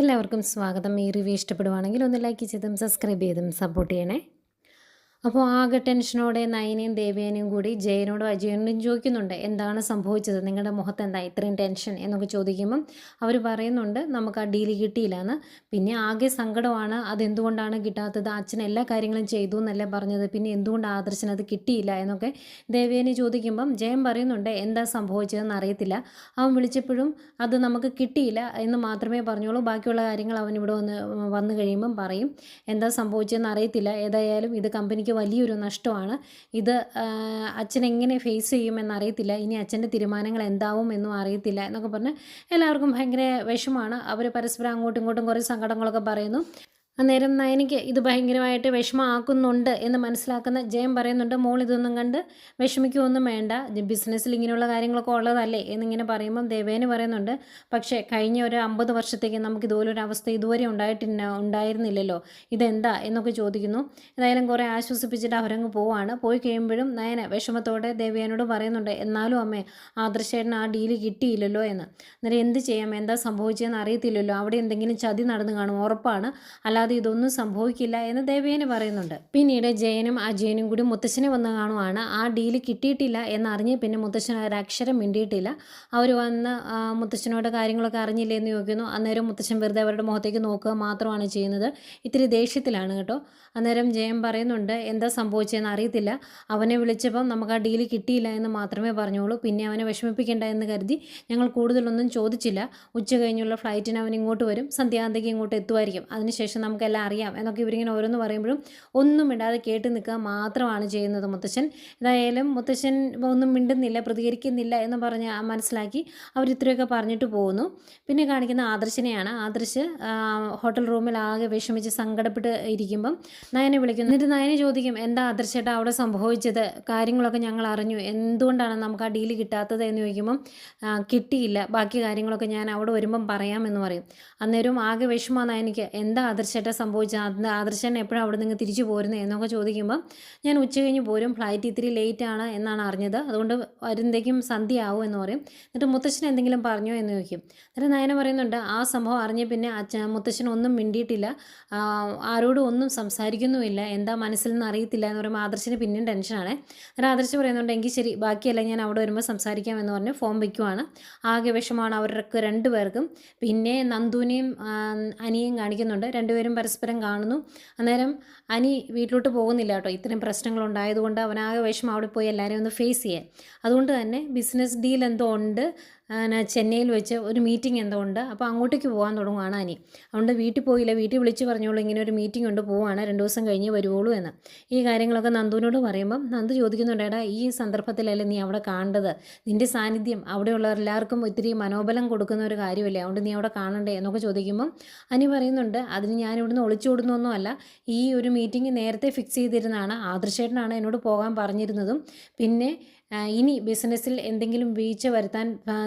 എല്ലാവർക്കും സ്വാഗതം. ഈ റിവ്യൂ ഇഷ്ടപ്പെടുവാണെങ്കിൽ ഒന്ന് ലൈക്ക് ചെയ്തും സബ്സ്ക്രൈബ് ചെയ്തും സപ്പോർട്ട് ചെയ്യണേ. അപ്പോൾ ആകെ ടെൻഷനോടെ നയനയും ദേവയാനിയും കൂടി ജയനോടും അജയനോടും ചോദിക്കുന്നുണ്ട്, എന്താണ് സംഭവിച്ചത്, നിങ്ങളുടെ മുഖത്ത് എന്താ ഇത്രയും ടെൻഷൻ എന്നൊക്കെ ചോദിക്കുമ്പം അവർ പറയുന്നുണ്ട് നമുക്ക് ആ ഡീല് കിട്ടിയില്ലാന്ന്. പിന്നെ ആകെ സങ്കടമാണ്, അതെന്തുകൊണ്ടാണ് കിട്ടാത്തത്, അച്ഛൻ എല്ലാ കാര്യങ്ങളും ചെയ്തു എന്നല്ലേ പറഞ്ഞത്, പിന്നെ എന്തുകൊണ്ട് ആദർശന് അത് കിട്ടിയില്ല എന്നൊക്കെ ദേവയാനി ചോദിക്കുമ്പം ജയൻ പറയുന്നുണ്ട് എന്താ സംഭവിച്ചതെന്ന് അറിയത്തില്ല, അവൻ വിളിച്ചപ്പോഴും അത് നമുക്ക് കിട്ടിയില്ല എന്ന് മാത്രമേ പറഞ്ഞോളൂ, ബാക്കിയുള്ള കാര്യങ്ങൾ അവൻ ഇവിടെ വന്നു കഴിയുമ്പം പറയും, എന്താ സംഭവിച്ചതെന്ന് അറിയത്തില്ല, ഏതായാലും ഇത് കമ്പനിക്ക് വലിയൊരു നഷ്ടമാണ്, ഇത് അച്ഛൻ എങ്ങനെ ഫേസ് ചെയ്യുമെന്നറിയത്തില്ല, ഇനി അച്ഛൻ്റെ തീരുമാനങ്ങൾ എന്താവും എന്നും അറിയത്തില്ല എന്നൊക്കെ പറഞ്ഞ് എല്ലാവർക്കും ഭയങ്കര വിഷമമാണ്. അവർ പരസ്പരം അങ്ങോട്ടും ഇങ്ങോട്ടും കുറേ സങ്കടങ്ങളൊക്കെ പറയുന്നു. അന്നേരം നയനിക്ക് ഇത് ഭയങ്കരമായിട്ട് വിഷമമാക്കുന്നുണ്ട് എന്ന് മനസ്സിലാക്കുന്ന ജയം പറയുന്നുണ്ട്, മോൾ ഇതൊന്നും കണ്ട് വിഷമിക്കുകയൊന്നും വേണ്ട, ബിസിനസ്സിൽ ഇങ്ങനെയുള്ള കാര്യങ്ങളൊക്കെ ഉള്ളതല്ലേ എന്നിങ്ങനെ പറയുമ്പം ദേവേന് പറയുന്നുണ്ട്, പക്ഷേ കഴിഞ്ഞ ഒരു 50 വർഷത്തേക്ക് നമുക്ക് ഇതുപോലൊരു അവസ്ഥ ഇതുവരെ ഉണ്ടായിരുന്നില്ലല്ലോ, ഇതെന്താ എന്നൊക്കെ ചോദിക്കുന്നു. ഏതായാലും കുറേ ആശ്വസിപ്പിച്ചിട്ട് അവരങ്ങ് പോവാണ്. പോയി കഴിയുമ്പോഴും നയന വിഷമത്തോടെ ദേവയാനോട് പറയുന്നുണ്ട്, എന്നാലും അമ്മേ ആദർശേട്ടന് ആ ഡീല് കിട്ടിയില്ലല്ലോ എന്ന്. അന്നേരം എന്ത് ചെയ്യാം, എന്താ സംഭവിച്ചതെന്ന് അറിയത്തില്ലല്ലോ, അവിടെ എന്തെങ്കിലും ചതി നടന്നു കാണും ഉറപ്പാണ്, അല്ലാതെ ഇതൊന്നും സംഭവിക്കില്ല എന്ന് ദേവയാനി പറയുന്നുണ്ട്. പിന്നീട് ജയനും അജയനും കൂടി മുത്തശ്ശനെ വന്ന് കാണുവാണ്. ആ ഡീല് കിട്ടിയിട്ടില്ല എന്നറിഞ്ഞ് പിന്നെ മുത്തശ്ശൻ ഒരക്ഷരം മിണ്ടിയിട്ടില്ല. അവർ വന്ന് മുത്തശ്ശനോട് കാര്യങ്ങളൊക്കെ അറിഞ്ഞില്ലേ എന്ന് ചോദിക്കുന്നു. അന്നേരം മുത്തശ്ശൻ വെറുതെ അവരുടെ മുഖത്തേക്ക് നോക്കുക മാത്രമാണ് ചെയ്യുന്നത്. ഇത്തിരി ദേഷ്യത്തിലാണ് കേട്ടോ. അന്നേരം ജയൻ പറയുന്നുണ്ട്, എന്താ സംഭവിച്ചതെന്ന് അറിയത്തില്ല, അവനെ വിളിച്ചപ്പം നമുക്ക് ആ ഡീല് കിട്ടിയില്ല എന്ന് മാത്രമേ പറഞ്ഞോളൂ, പിന്നെ അവനെ വിഷമിപ്പിക്കേണ്ട എന്ന് കരുതി ഞങ്ങൾ കൂടുതലൊന്നും ചോദിച്ചില്ല, ഉച്ച കഴിഞ്ഞുള്ള ഫ്ലൈറ്റിന് അവൻ ഇങ്ങോട്ട് വരും, സന്ധ്യാന്തിക്ക് ഇങ്ങോട്ട് എത്തുമായിരിക്കും, അതിനുശേഷം നമുക്കെല്ലാം അറിയാം എന്നൊക്കെ ഇവരിങ്ങനെ ഓരോന്ന് പറയുമ്പോഴും ഒന്നും ഇടാതെ കേട്ട് നിൽക്കുക മാത്രമാണ് ചെയ്യുന്നത് മുത്തശ്ശൻ. ഏതായാലും മുത്തശ്ശൻ ഒന്നും മിണ്ടുന്നില്ല, പ്രതികരിക്കുന്നില്ല എന്ന് പറഞ്ഞ് മനസ്സിലാക്കി അവർ ഇത്രയൊക്കെ പറഞ്ഞിട്ട് പോകുന്നു. പിന്നെ കാണിക്കുന്ന ആദർശിനെയാണ്. ആദർശ് ഹോട്ടൽ റൂമിൽ ആകെ വിഷമിച്ച് സങ്കടപ്പെട്ട് ഇരിക്കുമ്പം നയനെ വിളിക്കുന്നു. എന്നിട്ട് നയനെ ചോദിക്കും, എന്താ ആദർശേട്ടാ അവിടെ സംഭവിച്ചത്, കാര്യങ്ങളൊക്കെ ഞങ്ങൾ അറിഞ്ഞു, എന്തുകൊണ്ടാണ് നമുക്ക് ആ ഡീല് കിട്ടാത്തത് എന്ന് ചോദിക്കുമ്പം കിട്ടിയില്ല, ബാക്കി കാര്യങ്ങളൊക്കെ ഞാൻ അവിടെ വരുമ്പം പറയാമെന്ന് പറയും. അന്നേരം ആകെ വിഷമമാണ് നയനിക്ക്, എന്താ ആദർശേട്ടാ സംഭവിച്ചത്, ആദർശൻ എപ്പോഴും അവിടെ നിന്ന് തിരിച്ചു പോരുന്നത് എന്നൊക്കെ ചോദിക്കുമ്പം ഞാൻ ഉച്ച കഴിഞ്ഞ് പോരും, ഫ്ലൈറ്റ് ഇത്തിരി ലേറ്റാണ് എന്നാണ് അറിഞ്ഞത്, അതുകൊണ്ട് വരുന്നതേക്കും സന്ധ്യ ആവും എന്ന് പറയും. എന്നിട്ട് മുത്തശ്ശൻ എന്തെങ്കിലും പറഞ്ഞോ എന്ന് ചോദിക്കും. എന്നിട്ട് നയന പറയുന്നുണ്ട്, ആ സംഭവം അറിഞ്ഞ് പിന്നെ മുത്തശ്ശൻ ഒന്നും മിണ്ടിയിട്ടില്ല, ആരോടും ഒന്നും സംസാരിക്കുന്നുമില്ല, എന്താ മനസ്സിൽ നിന്ന് അറിയത്തില്ല എന്ന് പറയുമ്പോൾ ആദർശിന് പിന്നെയും ടെൻഷനാണ്. എന്നിട്ട് ആദർശ് പറയുന്നുണ്ട്, എങ്കിൽ ശരി ബാക്കിയല്ല ഞാൻ അവിടെ വരുമ്പോൾ സംസാരിക്കാം എന്ന് പറഞ്ഞ് ഫോം വയ്ക്കുവാണ്. ആകെ വിഷമാണ് അവർക്ക് രണ്ടുപേർക്കും. പിന്നെ നന്ദുവിനെയും അനിയും കാണിക്കുന്നുണ്ട്, രണ്ടുപേരും പരസ്പരം കാണുന്നു. അന്നേരം അനി വീട്ടിലോട്ട് പോകുന്നില്ല കേട്ടോ, ഇത്രയും പ്രശ്നങ്ങളുണ്ടായതുകൊണ്ട് അവനാകെ വിഷമം അവിടെ പോയി എല്ലാവരെയും ഒന്ന് ഫേസ് ചെയ്യാൻ. അതുകൊണ്ട് തന്നെ ബിസിനസ് ഡീൽ എന്തോ ഉണ്ട്, ചെന്നൈയിൽ വെച്ച് ഒരു മീറ്റിംഗ് എന്തോ ഉണ്ട്, അപ്പോൾ അങ്ങോട്ടേക്ക് പോകാൻ തുടങ്ങുകയാണ് അനി. അതുകൊണ്ട് വീട്ടിൽ പോയില്ല, വീട്ടിൽ വിളിച്ച് പറഞ്ഞോളൂ ഇങ്ങനെ ഒരു മീറ്റിംഗ് ഉണ്ട്, പോവാണ്, 2 ദിവസം കഴിഞ്ഞ് വരുവുള്ളൂ എന്ന്. ഈ കാര്യങ്ങളൊക്കെ നന്ദുവിനോട് പറയുമ്പം നന്ദു ചോദിക്കുന്നുണ്ടേടാ, ഈ സന്ദർഭത്തിലല്ലേ നീ അവിടെ കാണേണ്ടത്, നിൻ്റെ സാന്നിധ്യം അവിടെയുള്ള എല്ലാവർക്കും ഇത്തിരി മനോബലം കൊടുക്കുന്ന ഒരു കാര്യമല്ലേ, അതുകൊണ്ട് നീ അവിടെ കാണണ്ടേ എന്നൊക്കെ ചോദിക്കുമ്പം അനി പറയുന്നുണ്ട്, അതിന് ഞാൻ ഇവിടുന്ന് ഒളിച്ചോടുന്നൊന്നുമല്ല, ഈ ഒരു മീറ്റിംഗ് നേരത്തെ ഫിക്സ് ചെയ്തിരുന്നതാണ്, ആദർശേട്ടനാണ് എന്നോട് പോകാൻ പറഞ്ഞിരുന്നതും, പിന്നെ ഇനി ബിസിനസ്സിൽ എന്തെങ്കിലും വീഴ്ച വരുത്താൻ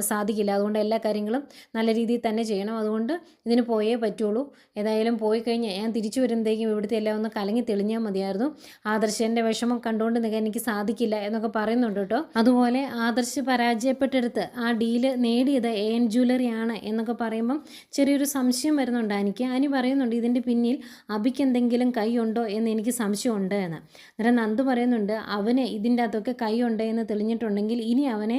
സാധിക്കില്ല, അതുകൊണ്ട് എല്ലാ കാര്യങ്ങളും നല്ല രീതിയിൽ തന്നെ ചെയ്യണം, അതുകൊണ്ട് ഇതിന് പോയേ പറ്റുള്ളൂ, ഏതായാലും പോയി കഴിഞ്ഞാൽ ഞാൻ തിരിച്ചു വരുന്നതേക്കും ഇവിടുത്തെ എല്ലാം ഒന്ന് കലങ്ങി തെളിഞ്ഞാൽ മതിയായിരുന്നു, ആദർശൻ്റെ വിഷമം കണ്ടുകൊണ്ട് നിൽക്കാൻ എനിക്ക് സാധിക്കില്ല എന്നൊക്കെ പറയുന്നുണ്ട് കേട്ടോ. അതുപോലെ ആദർശ് പരാജയപ്പെട്ടെടുത്ത് ആ ഡീല് നേടിയത് AN ജ്വല്ലറി ആണ് എന്നൊക്കെ പറയുമ്പം ചെറിയൊരു സംശയം വരുന്നുണ്ട് എനിക്ക്. അനി പറയുന്നുണ്ട്, ഇതിൻ്റെ പിന്നിൽ അബിക്ക് എന്തെങ്കിലും കൈയുണ്ടോ എന്ന് എനിക്ക് സംശയമുണ്ട് എന്ന്. അന്നേരം നന്ദു പറയുന്നുണ്ട്, അവന് ഇതിൻ്റെ അകത്തൊക്കെ കൈയുണ്ട് എന്ന് തെളിഞ്ഞിട്ടുണ്ടെങ്കിൽ ഇനി അവനെ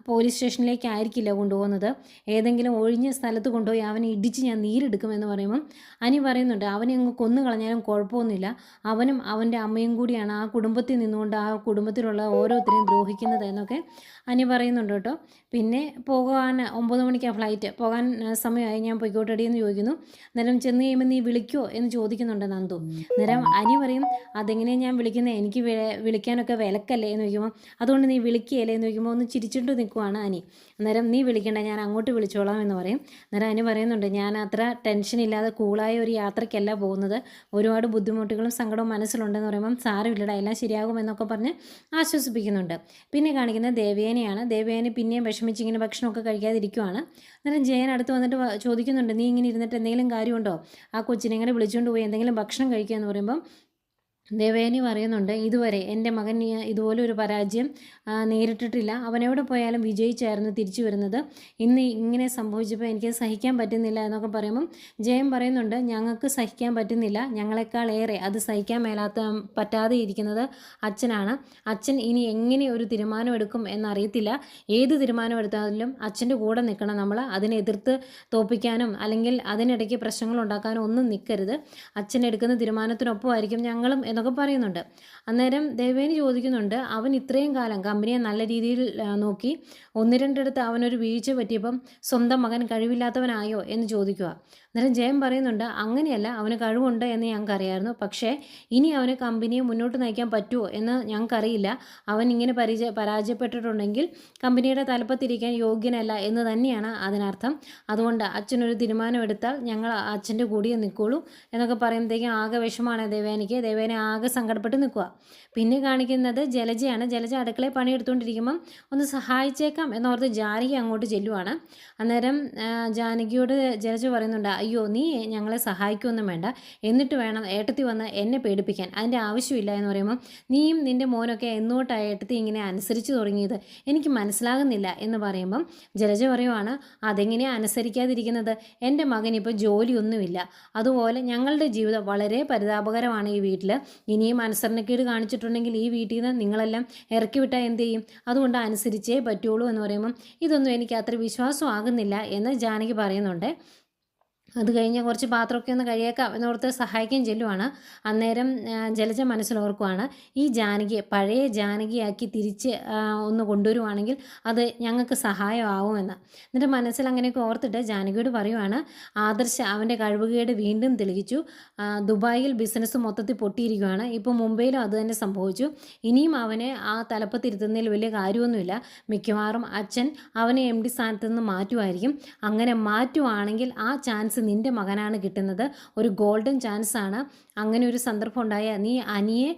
പോലീസ് സ്റ്റേഷനിലേക്കായിരിക്കില്ല കൊണ്ടുപോകുന്നത്, ഏതെങ്കിലും ഒഴിഞ്ഞ സ്ഥലത്ത് കൊണ്ടുപോയി അവനെ ഇടിച്ച് ഞാൻ നീരെടുക്കുമെന്ന് പറയുമ്പം അനി പറയുന്നുണ്ട്, അവനെ അങ്ങ് കൊന്നു കളഞ്ഞാലും കുഴപ്പമൊന്നുമില്ല, അവനും അവൻ്റെ അമ്മയും കൂടിയാണ് ആ കുടുംബത്തിൽ നിന്നുകൊണ്ട് ആ കുടുംബത്തിലുള്ള ഓരോരുത്തരെയും ദ്രോഹിക്കുന്നത് എന്നൊക്കെ അനി പറയുന്നുണ്ട് കേട്ടോ. പിന്നെ പോകാൻ 9 മണിക്കാണ് ഫ്ലൈറ്റ്, പോകാൻ സമയമായി, ഞാൻ പോയിക്കോട്ടെടി എന്ന് ചോദിക്കുന്നു. അന്നേരം ചെന്ന് കഴിയുമ്പോൾ നീ വിളിക്കുമോ എന്ന് ചോദിക്കുന്നുണ്ട് നന്ദു. അന്നേരം അനി പറയും, അതെങ്ങനെയാണ് ഞാൻ വിളിക്കുന്നത്, എനിക്ക് വിളിക്കാനൊക്കെ വിലക്കല്ലേ എന്ന് ചോദിക്കുമ്പോൾ, അതുകൊണ്ട് നീ വിളിക്കുകയല്ലേ എന്ന് ചോദിക്കുമ്പോൾ ഒന്ന് ചിരിച്ചിട്ട് നിൽക്കുവാണ് അനി. അന്നേരം നീ വിളിക്കണ്ട, ഞാൻ അങ്ങോട്ട് വിളിച്ചോളാം എന്ന് പറയും. അന്നേരം അനി പറയുന്നുണ്ട്, ഞാൻ അത്ര ടെൻഷനില്ലാതെ കൂളായ ഒരു യാത്രയ്ക്കല്ല പോകുന്നത്, ഒരുപാട് ബുദ്ധിമുട്ടുകളും സങ്കടവും മനസ്സിലുണ്ടെന്ന് പറയുമ്പം സാരമില്ലടാ എല്ലാം ശരിയാകുമെന്നൊക്കെ പറഞ്ഞ് ആശ്വസിപ്പിക്കുന്നുണ്ട്. പിന്നെ കാണിക്കുന്നത് ദേവയാനിയാണ്. ദേവയാനി പിന്നെയും വിഷമിച്ചിങ്ങനെ ഭക്ഷണമൊക്കെ കഴിക്കാതിരിക്കുവാണ്. അന്നേരം ജയൻ അടുത്ത് വന്നിട്ട് ചോദിക്കുന്നുണ്ട്, നീ ഇങ്ങനെ ഇരുന്നിട്ട് എന്തെങ്കിലും കാര്യമുണ്ടോ, ആ കൊച്ചിനെ ഇങ്ങനെ വിളിച്ചുകൊണ്ട് പോയി എന്തെങ്കിലും ഭക്ഷണം കഴിക്കുക എന്ന് പറയുമ്പം ദേവയാനി പറയുന്നുണ്ട്, ഇതുവരെ എൻ്റെ മകൻ ഇതുപോലെ ഒരു പരാജയം നേരിട്ടിട്ടില്ല. അവനെവിടെ പോയാലും വിജയിച്ചായിരുന്നു തിരിച്ചു വരുന്നത്. ഇന്ന് ഇങ്ങനെ സംഭവിച്ചപ്പോൾ എനിക്ക് സഹിക്കാൻ പറ്റുന്നില്ല എന്നൊക്കെ പറയുമ്പം ജയൻ പറയുന്നുണ്ട്, ഞങ്ങൾക്ക് സഹിക്കാൻ പറ്റുന്നില്ല, ഞങ്ങളെക്കാൾ ഏറെ അത് സഹിക്കാൻ പറ്റാതെ ഇരിക്കുന്നത് അച്ഛനാണ്. അച്ഛൻ ഇനി എങ്ങനെ ഒരു തീരുമാനം എടുക്കും എന്നറിയത്തില്ല. ഏത് തീരുമാനം എടുത്താലും അച്ഛൻ്റെ കൂടെ നിൽക്കണം നമ്മൾ. അതിനെ എതിർത്ത് തോൽപ്പിക്കാനും അല്ലെങ്കിൽ അതിനിടയ്ക്ക് പ്രശ്നങ്ങൾ ഉണ്ടാക്കാനും ഒന്നും നിൽക്കരുത്. അച്ഛൻ എടുക്കുന്ന തീരുമാനത്തിനൊപ്പമായിരിക്കും ഞങ്ങളും എന്നൊക്കെ പറയുന്നുണ്ട്. അന്നേരം ദേവേനി ചോദിക്കുന്നുണ്ട്, അവൻ ഇത്രയും കാലം കമ്പനിയെ നല്ല രീതിയിൽ നോക്കി, ഒന്ന് രണ്ടിടത്ത് അവനൊരു വീഴ്ച പറ്റിയപ്പം സ്വന്തം മകൻ കഴിവില്ലാത്തവനായോ എന്ന് ചോദിക്കുക. അന്നേരം ജയൻ പറയുന്നുണ്ട്, അങ്ങനെയല്ല, അവന് കഴിവുണ്ട് എന്ന് ഞങ്ങൾക്കറിയായിരുന്നു. പക്ഷേ ഇനി അവന് കമ്പനിയെ മുന്നോട്ട് നയിക്കാൻ പറ്റുമോ എന്ന് ഞങ്ങൾക്കറിയില്ല. അവൻ ഇങ്ങനെ പരാജയപ്പെട്ടിട്ടുണ്ടെങ്കിൽ കമ്പനിയുടെ തലപ്പത്തിരിക്കാൻ യോഗ്യനല്ല എന്ന് തന്നെയാണ് അതിനർത്ഥം. അതുകൊണ്ട് അച്ഛനൊരു തീരുമാനമെടുത്താൽ ഞങ്ങൾ അച്ഛൻ്റെ കൂടിയേ നിൽക്കുള്ളൂ എന്നൊക്കെ പറയുമ്പോഴത്തേക്കും ആകെ വിഷമാണ് ദേവേനിക്ക്. ദേവേനെ ആകെ സങ്കടപ്പെട്ട് നിൽക്കുക. പിന്നെ കാണിക്കുന്നത് ജലജയാണ്. ജലജ അടുക്കളയിൽ പണിയെടുത്തുകൊണ്ടിരിക്കുമ്പം ഒന്ന് സഹായിച്ചേക്കാം എന്നോർത്ത് ജാനകി അങ്ങോട്ട് ചെല്ലുവാണ്. അന്നേരം ജാനകിയോട് ജലജ പറയുന്നുണ്ട്, അയ്യോ നീ ഞങ്ങളെ സഹായിക്കുകയൊന്നും വേണ്ട, എന്നിട്ട് വേണം ഏട്ടത്തി വന്ന് എന്നെ പേടിപ്പിക്കാൻ, അതിൻ്റെ ആവശ്യമില്ല എന്ന് പറയുമ്പോൾ നീയും നിൻ്റെ മോനൊക്കെ എന്നോട്ടാണ് ഏട്ടത്തി ഇങ്ങനെ അനുസരിച്ച് തുടങ്ങിയത്, എനിക്ക് മനസ്സിലാകുന്നില്ല എന്ന് പറയുമ്പം ജലജ പറയുവാണ്, അതെങ്ങനെയാണ് അനുസരിക്കാതിരിക്കുന്നത്, എൻ്റെ മകനിപ്പോൾ ജോലിയൊന്നുമില്ല, അതുപോലെ ഞങ്ങളുടെ ജീവിതം വളരെ പരിതാപകരമാണ് ഈ വീട്ടിൽ. ഇനിയും അനുസരണക്കേട് കാണിച്ചിട്ടുണ്ടെങ്കിൽ ഈ വീട്ടിൽ നിന്ന് നിങ്ങളെല്ലാം ഇറക്കി വിട്ടാൽ എന്ത് ചെയ്യും? അതുകൊണ്ട് അനുസരിച്ചേ പറ്റുള്ളൂ എന്ന് പറയുമ്പം ഇതൊന്നും എനിക്ക് അത്ര വിശ്വാസമാകുന്നില്ല എന്ന് ജാനകി പറയുന്നുണ്ട്. അത് കഴിഞ്ഞ് കുറച്ച് പാത്രമൊക്കെ ഒന്ന് കഴിയേക്കാം എന്നോർത്ത് സഹായിക്കുകയും ചെല്ലുവാണ്. അന്നേരം ജലജ മനസ്സിലോർക്കുവാണ്, ഈ ജാനകിയെ പഴയ ജാനകിയാക്കി തിരിച്ച് ഒന്ന് കൊണ്ടുവരുവാണെങ്കിൽ അത് ഞങ്ങൾക്ക് സഹായമാവുമെന്ന്. എന്നിട്ട് മനസ്സിൽ അങ്ങനെയൊക്കെ ഓർത്തിട്ട് ജാനകിയോട് പറയുവാണ്, ആദർശ അവൻ്റെ കഴിവുകേട് വീണ്ടും തെളിയിച്ചു. ദുബായിൽ ബിസിനസ് മൊത്തത്തിൽ പൊട്ടിയിരിക്കുകയാണ്. ഇപ്പോൾ മുംബൈയിലും അത് തന്നെ സംഭവിച്ചു. ഇനിയും അവനെ ആ തലപ്പത്തിരുത്തുന്നതിൽ വലിയ കാര്യമൊന്നുമില്ല. മിക്കവാറും അച്ഛൻ അവനെ MD സ്ഥാനത്ത് നിന്ന് മാറ്റുമായിരിക്കും. അങ്ങനെ മാറ്റുവാണെങ്കിൽ ആ ചാൻസ് നിൻ്റെ മകനാണ് കിട്ടുന്നത്. ഒരു ഗോൾഡൻ ചാൻസാണ്. അങ്ങനെ ഒരു സന്ദർഭം ഉണ്ടായാൽ നീ അനിയെ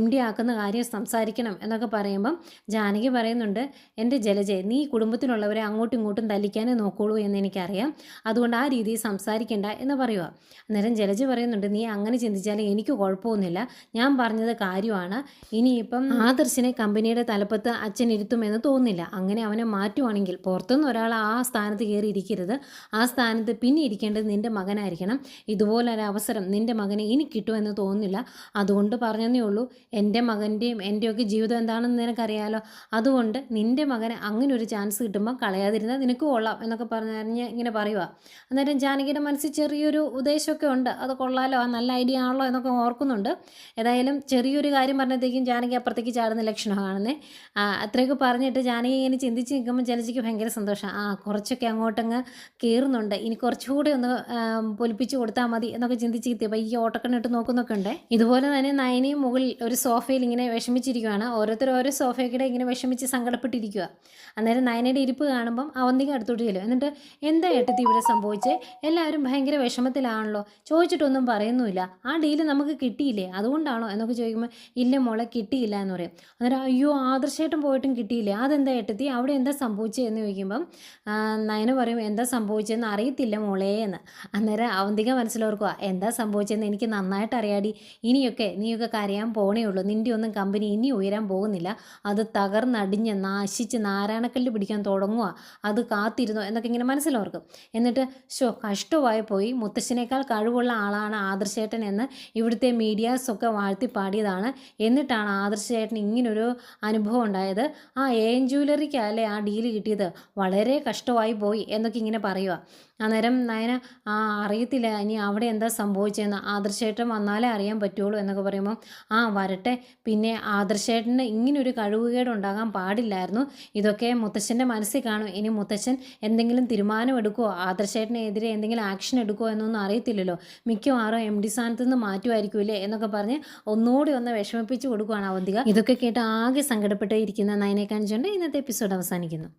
MD ആക്കുന്ന കാര്യം സംസാരിക്കണം എന്നൊക്കെ പറയുമ്പം ജാനകി പറയുന്നുണ്ട്, എൻ്റെ ജലജയെ നീ കുടുംബത്തിലുള്ളവരെ അങ്ങോട്ടും ഇങ്ങോട്ടും തല്ലിക്കാനേ നോക്കുള്ളൂ എന്ന് എനിക്കറിയാം, അതുകൊണ്ട് ആ രീതിയിൽ സംസാരിക്കേണ്ട എന്ന് പറയുക. അന്നേരം ജലജ പറയുന്നുണ്ട്, നീ അങ്ങനെ ചിന്തിച്ചാൽ എനിക്ക് കുഴപ്പമൊന്നുമില്ല, ഞാൻ പറഞ്ഞത് കാര്യമാണ്. ഇനിയിപ്പം ആദർശിനെ കമ്പനിയുടെ തലപ്പത്ത് അച്ഛൻ ഇരുത്തുമെന്ന് തോന്നുന്നില്ല. അങ്ങനെ അവനെ മാറ്റുവാണെങ്കിൽ പുറത്തുനിന്ന് ഒരാൾ ആ സ്ഥാനത്ത് കയറി ഇരിക്കരുത്. ആ സ്ഥാനത്ത് പിന്നെ ഇരിക്കേണ്ടത് നിൻ്റെ മകനായിരിക്കണം. ഇതുപോലൊരവസരം നിൻ്റെ മകനെ ഇനി കിട്ടുമെന്ന് തോന്നുന്നില്ല. അതുകൊണ്ട് പറഞ്ഞതേ ഉള്ളൂ. എൻ്റെ മകൻ്റെയും എൻ്റെയൊക്കെ ജീവിതം എന്താണെന്ന് നിനക്കറിയാലോ. അതുകൊണ്ട് നിൻ്റെ മകന് അങ്ങനെ ഒരു ചാൻസ് കിട്ടുമ്പോൾ കളയാതിരുന്നാൽ നിനക്ക് കൊള്ളാം എന്നൊക്കെ പറഞ്ഞ് ഇങ്ങനെ പറയുക. അന്നേരം ജാനകിയുടെ മനസ്സിൽ ചെറിയൊരു ഉദ്ദേശമൊക്കെ ഉണ്ട്. അത് കൊള്ളാലോ, ആ നല്ല ഐഡിയ ആണല്ലോ എന്നൊക്കെ ഓർക്കുന്നുണ്ട്. ഏതായാലും ചെറിയൊരു കാര്യം പറഞ്ഞപ്പോഴത്തേക്കും ജാനകി അപ്പുറത്തേക്ക് ചാടുന്ന ലക്ഷണം കാണുന്നത്. അത്രയൊക്കെ പറഞ്ഞിട്ട് ജാനകി ഇങ്ങനെ ചിന്തിച്ച് നിൽക്കുമ്പോൾ ജലജയ്ക്ക് ഭയങ്കര സന്തോഷം. കുറച്ചൊക്കെ അങ്ങോട്ടങ്ങ് കയറുന്നുണ്ട്, ഇനി കുറച്ചുകൂടി ഒന്ന് പൊലിപ്പിച്ച് കൊടുത്താൽ മതി എന്നൊക്കെ ചിന്തിച്ചിരിക്കുക. ഈ ഓട്ടക്കണ്ണിട്ട് നോക്കുന്നൊക്കെ ഉണ്ട്. ഇതുപോലെ തന്നെ നയനയും മുകളിൽ ഒരു സോഫയിൽ ഇങ്ങനെ വിഷമിച്ചിരിക്കുകയാണ്. ഓരോരുത്തർ ഓരോ സോഫയ്ക്കിടെ ഇങ്ങനെ വിഷമിച്ച് സങ്കടപ്പെട്ടിരിക്കുക. അന്നേരം നയനയുടെ ഇരിപ്പ് കാണുമ്പം അവന്തിക അടുത്തോട്ട് ചെല്ലും. എന്നിട്ട് എന്താ ഏട്ടത്തി ഇവിടെ സംഭവിച്ചേ? എല്ലാവരും ഭയങ്കര വിഷമത്തിലാണല്ലോ, ചോദിച്ചിട്ടൊന്നും പറയുന്നുമില്ല. ആ ഡീല് നമുക്ക് കിട്ടിയില്ലേ, അതുകൊണ്ടാണോ എന്നൊക്കെ ചോദിക്കുമ്പോൾ ഇല്ല മോളെ കിട്ടിയില്ല എന്ന് പറയും. അന്നേരം അയ്യോ ആദർശേട്ടൻ പോയിട്ടും കിട്ടിയില്ലേ, അതെന്താ ഏട്ടത്തി, അവിടെ എന്താ സംഭവിച്ചത് എന്ന് ചോദിക്കുമ്പം നയന പറയും, എന്താ സംഭവിച്ചതെന്ന് അറിയത്തില്ല മോളേ എന്ന്. അന്നേരം അവന്തിക മനസ്സിലോർക്കുക, എന്താ സംഭവിച്ചതെന്ന് എനിക്ക് നന്നായിട്ട് അറിയാടി, നീയൊക്കെ കരയാൻ പോണേ ഉള്ളൂ, നിൻ്റെ ഒന്നും കമ്പനി ഇനി ഉയരാൻ പോകുന്നില്ല, അത് തകർന്നടിഞ്ഞ് നാശിച്ച് നാരായണക്കല്ല് പിടിക്കാൻ തുടങ്ങുക, അത് കാത്തിരുന്നോ എന്നൊക്കെ ഇങ്ങനെ മനസ്സിലോർക്കും. എന്നിട്ട് കഷ്ടമായി പോയി, മുത്തശ്ശനേക്കാൾ കഴിവുള്ള ആളാണ് ആദർശേട്ടൻ എന്ന് ഇവിടുത്തെ മീഡിയാസൊക്കെ വാഴ്ത്തി പാടിയതാണ്, എന്നിട്ടാണ് ആദർശേട്ടൻ ഇങ്ങനൊരു അനുഭവം ഉണ്ടായത്, ആ AM ജ്വല്ലറിക്കല്ലേ ആ ഡീല് കിട്ടിയത്, വളരെ കഷ്ടമായി പോയി എന്നൊക്കെ ഇങ്ങനെ പറയുക. അന്നേരം നയന അറിയത്തില്ല ഇനി അവിടെ എന്താ സംഭവിച്ചതെന്ന്, ആദർശേട്ടൻ വന്നാലേ അറിയാൻ പറ്റുള്ളൂ എന്നൊക്കെ പറയുമ്പോൾ വരട്ടെ, പിന്നെ ആദർശേട്ടന് ഇങ്ങനൊരു കഴിവുകേടുണ്ടാകാൻ പാടില്ലായിരുന്നു, ഇതൊക്കെ മുത്തശ്ശൻ്റെ മനസ്സിൽ കാണും. ഇനി മുത്തശ്ശൻ എന്തെങ്കിലും തീരുമാനം എടുക്കുമോ, ആദർശേട്ടനെതിരെ എന്തെങ്കിലും ആക്ഷൻ എടുക്കുമോ എന്നൊന്നും അറിയത്തില്ലല്ലോ, മിക്കവാറും MD സ്ഥാനത്ത് നിന്ന് മാറ്റുമായിരിക്കുമല്ലേ എന്നൊക്കെ പറഞ്ഞ് ഒന്നുകൂടി ഒന്ന് വിഷമിപ്പിച്ച് കൊടുക്കുകയാണ് അവന്തിക. ഇതൊക്കെ കേട്ട് ആകെ സങ്കടപ്പെട്ട് ഇരിക്കുന്ന നയനെ കാണിച്ചുകൊണ്ട് ഇന്നത്തെ എപ്പിസോഡ് അവസാനിക്കുന്നു.